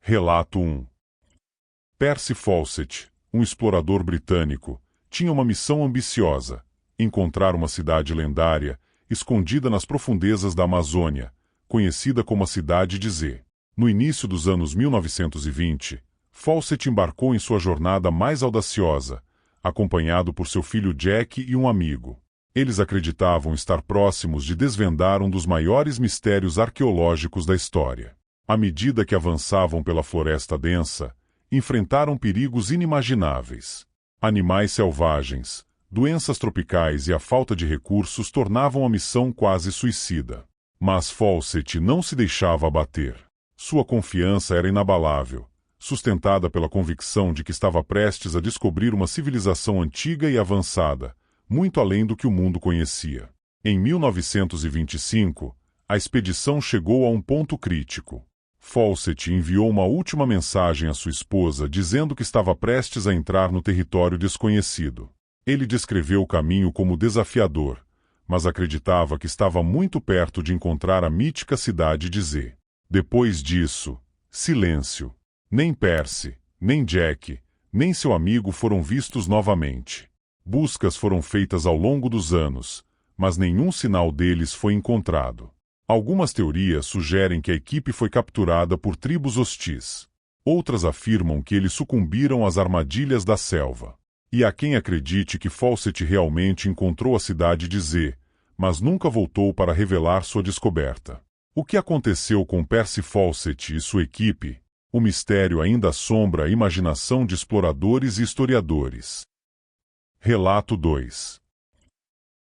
Relato 1. Percy Fawcett, um explorador britânico, tinha uma missão ambiciosa: encontrar uma cidade lendária, escondida nas profundezas da Amazônia, conhecida como a Cidade de Z. No início dos anos 1920, Fawcett embarcou em sua jornada mais audaciosa, acompanhado por seu filho Jack e um amigo. Eles acreditavam estar próximos de desvendar um dos maiores mistérios arqueológicos da história. À medida que avançavam pela floresta densa, enfrentaram perigos inimagináveis. Animais selvagens, doenças tropicais e a falta de recursos tornavam a missão quase suicida. Mas Fawcett não se deixava abater. Sua confiança era inabalável, sustentada pela convicção de que estava prestes a descobrir uma civilização antiga e avançada, muito além do que o mundo conhecia. Em 1925, a expedição chegou a um ponto crítico. Fawcett enviou uma última mensagem à sua esposa dizendo que estava prestes a entrar no território desconhecido. Ele descreveu o caminho como desafiador, mas acreditava que estava muito perto de encontrar a mítica Cidade de Z. Depois disso, silêncio. Nem Percy, nem Jack, nem seu amigo foram vistos novamente. Buscas foram feitas ao longo dos anos, mas nenhum sinal deles foi encontrado. Algumas teorias sugerem que a equipe foi capturada por tribos hostis. Outras afirmam que eles sucumbiram às armadilhas da selva. E há quem acredite que Fawcett realmente encontrou a Cidade de Z, mas nunca voltou para revelar sua descoberta. O que aconteceu com Percy Fawcett e sua equipe? O mistério ainda assombra a imaginação de exploradores e historiadores. Relato 2.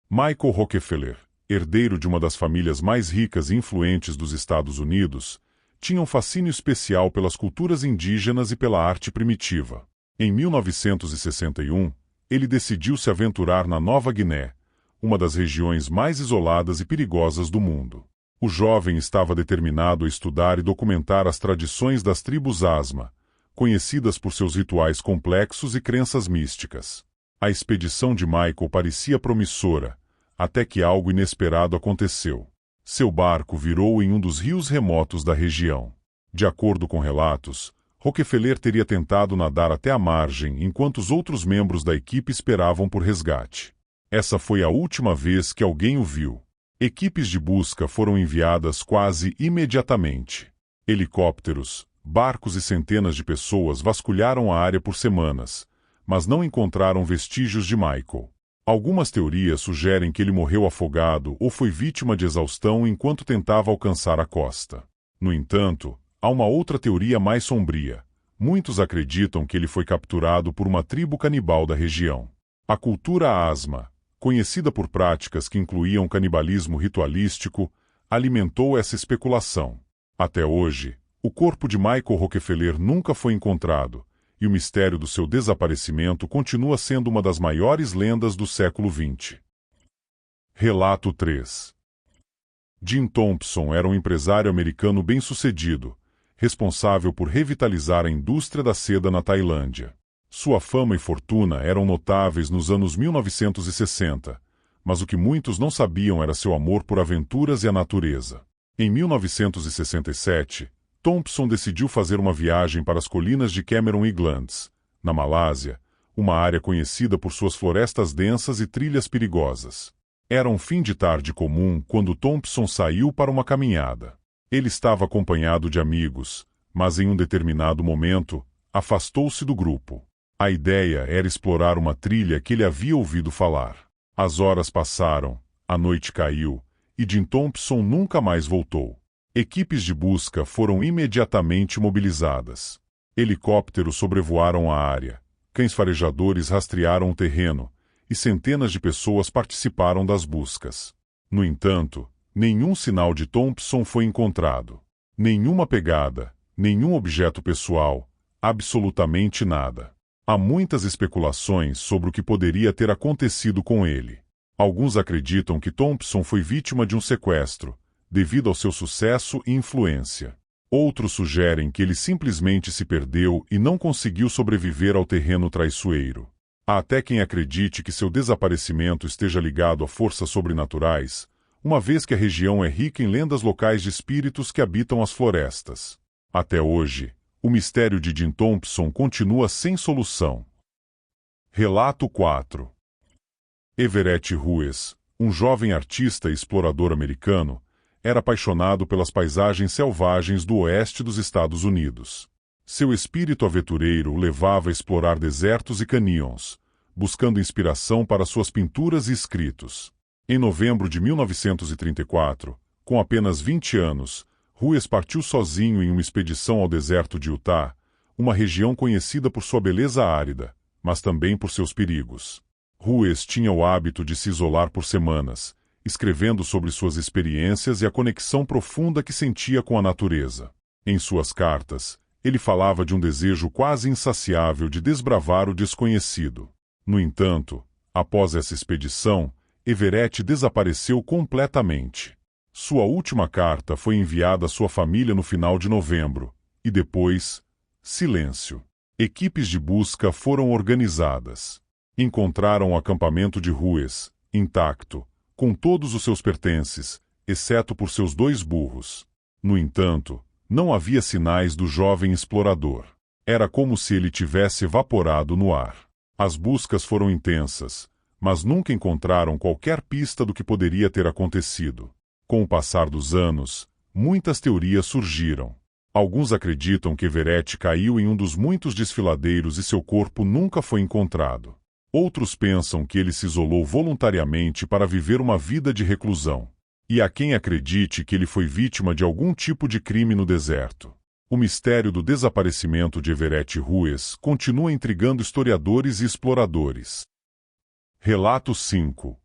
Michael Rockefeller, herdeiro de uma das famílias mais ricas e influentes dos Estados Unidos, tinha um fascínio especial pelas culturas indígenas e pela arte primitiva. Em 1961, ele decidiu se aventurar na Nova Guiné, uma das regiões mais isoladas e perigosas do mundo. O jovem estava determinado a estudar e documentar as tradições das tribos Asma, conhecidas por seus rituais complexos e crenças místicas. A expedição de Michael parecia promissora, até que algo inesperado aconteceu. Seu barco virou em um dos rios remotos da região. De acordo com relatos, Rockefeller teria tentado nadar até a margem enquanto os outros membros da equipe esperavam por resgate. Essa foi a última vez que alguém o viu. Equipes de busca foram enviadas quase imediatamente. Helicópteros, barcos e centenas de pessoas vasculharam a área por semanas, mas não encontraram vestígios de Michael. Algumas teorias sugerem que ele morreu afogado ou foi vítima de exaustão enquanto tentava alcançar a costa. No entanto, há uma outra teoria mais sombria. Muitos acreditam que ele foi capturado por uma tribo canibal da região. A cultura Asma, conhecida por práticas que incluíam canibalismo ritualístico, alimentou essa especulação. Até hoje, o corpo de Michael Rockefeller nunca foi encontrado, e o mistério do seu desaparecimento continua sendo uma das maiores lendas do século XX. Relato 3. Jim Thompson era um empresário americano bem-sucedido, responsável por revitalizar a indústria da seda na Tailândia. Sua fama e fortuna eram notáveis nos anos 1960, mas o que muitos não sabiam era seu amor por aventuras e a natureza. Em 1967, Thompson decidiu fazer uma viagem para as colinas de Cameron Highlands, na Malásia, uma área conhecida por suas florestas densas e trilhas perigosas. Era um fim de tarde comum quando Thompson saiu para uma caminhada. Ele estava acompanhado de amigos, mas em um determinado momento, afastou-se do grupo. A ideia era explorar uma trilha que ele havia ouvido falar. As horas passaram, a noite caiu, e Jim Thompson nunca mais voltou. Equipes de busca foram imediatamente mobilizadas. Helicópteros sobrevoaram a área, cães farejadores rastrearam o terreno, e centenas de pessoas participaram das buscas. No entanto, nenhum sinal de Thompson foi encontrado. Nenhuma pegada, nenhum objeto pessoal, absolutamente nada. Há muitas especulações sobre o que poderia ter acontecido com ele. Alguns acreditam que Thompson foi vítima de um sequestro, devido ao seu sucesso e influência. Outros sugerem que ele simplesmente se perdeu e não conseguiu sobreviver ao terreno traiçoeiro. Há até quem acredite que seu desaparecimento esteja ligado a forças sobrenaturais, uma vez que a região é rica em lendas locais de espíritos que habitam as florestas. Até hoje, O mistério de Jim Thompson continua sem solução. Relato 4. Everett Ruiz, um jovem artista e explorador americano, era apaixonado pelas paisagens selvagens do oeste dos Estados Unidos. Seu espírito aventureiro o levava a explorar desertos e canyons, buscando inspiração para suas pinturas e escritos. Em novembro de 1934, com apenas 20 anos, Ruiz partiu sozinho em uma expedição ao deserto de Utah, uma região conhecida por sua beleza árida, mas também por seus perigos. Ruiz tinha o hábito de se isolar por semanas, escrevendo sobre suas experiências e a conexão profunda que sentia com a natureza. Em suas cartas, ele falava de um desejo quase insaciável de desbravar o desconhecido. No entanto, após essa expedição, Everett desapareceu completamente. Sua última carta foi enviada à sua família no final de novembro, e depois, silêncio. Equipes de busca foram organizadas. Encontraram o acampamento de Ruiz, intacto, com todos os seus pertences, exceto por seus 2 burros. No entanto, não havia sinais do jovem explorador. Era como se ele tivesse evaporado no ar. As buscas foram intensas, mas nunca encontraram qualquer pista do que poderia ter acontecido. Com o passar dos anos, muitas teorias surgiram. Alguns acreditam que Everett caiu em um dos muitos desfiladeiros e seu corpo nunca foi encontrado. Outros pensam que ele se isolou voluntariamente para viver uma vida de reclusão. E há quem acredite que ele foi vítima de algum tipo de crime no deserto. O mistério do desaparecimento de Everett Ruiz continua intrigando historiadores e exploradores. Relato 5.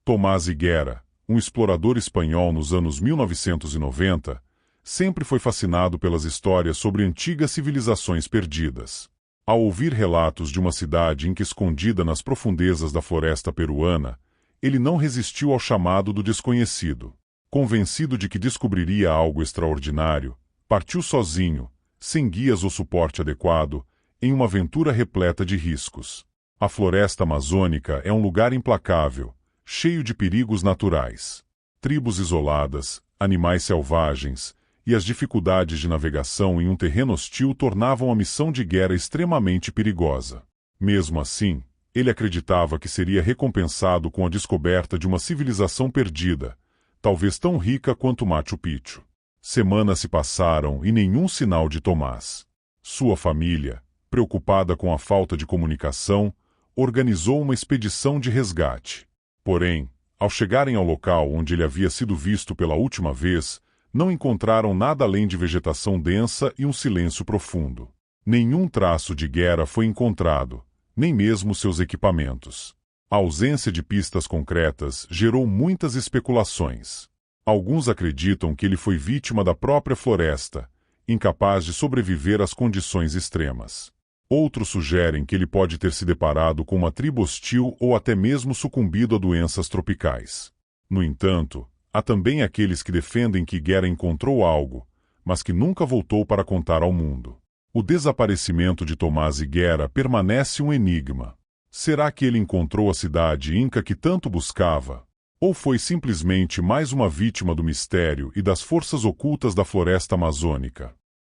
Tomás Higuera, um explorador espanhol nos anos 1990, sempre foi fascinado pelas histórias sobre antigas civilizações perdidas. Ao ouvir relatos de uma cidade escondida nas profundezas da floresta peruana, ele não resistiu ao chamado do desconhecido. Convencido de que descobriria algo extraordinário, partiu sozinho, sem guias ou suporte adequado, em uma aventura repleta de riscos. A floresta amazônica é um lugar implacável, cheio de perigos naturais. Tribos isoladas, animais selvagens, e as dificuldades de navegação em um terreno hostil tornavam a missão de Higuera extremamente perigosa. Mesmo assim, ele acreditava que seria recompensado com a descoberta de uma civilização perdida, talvez tão rica quanto Machu Picchu. Semanas se passaram e nenhum sinal de Tomás. Sua família, preocupada com a falta de comunicação, organizou uma expedição de resgate. Porém, ao chegarem ao local onde ele havia sido visto pela última vez, não encontraram nada além de vegetação densa e um silêncio profundo. Nenhum traço de Higuera foi encontrado, nem mesmo seus equipamentos. A ausência de pistas concretas gerou muitas especulações. Alguns acreditam que ele foi vítima da própria floresta, incapaz de sobreviver às condições extremas. Outros sugerem que ele pode ter se deparado com uma tribo hostil ou até mesmo sucumbido a doenças tropicais. No entanto, há também aqueles que defendem que Higuera encontrou algo, mas que nunca voltou para contar ao mundo. O desaparecimento de Tomás Higuera permanece um enigma. Será que ele encontrou a cidade inca que tanto buscava? Ou foi simplesmente mais uma vítima do mistério e das forças ocultas da floresta amazônica?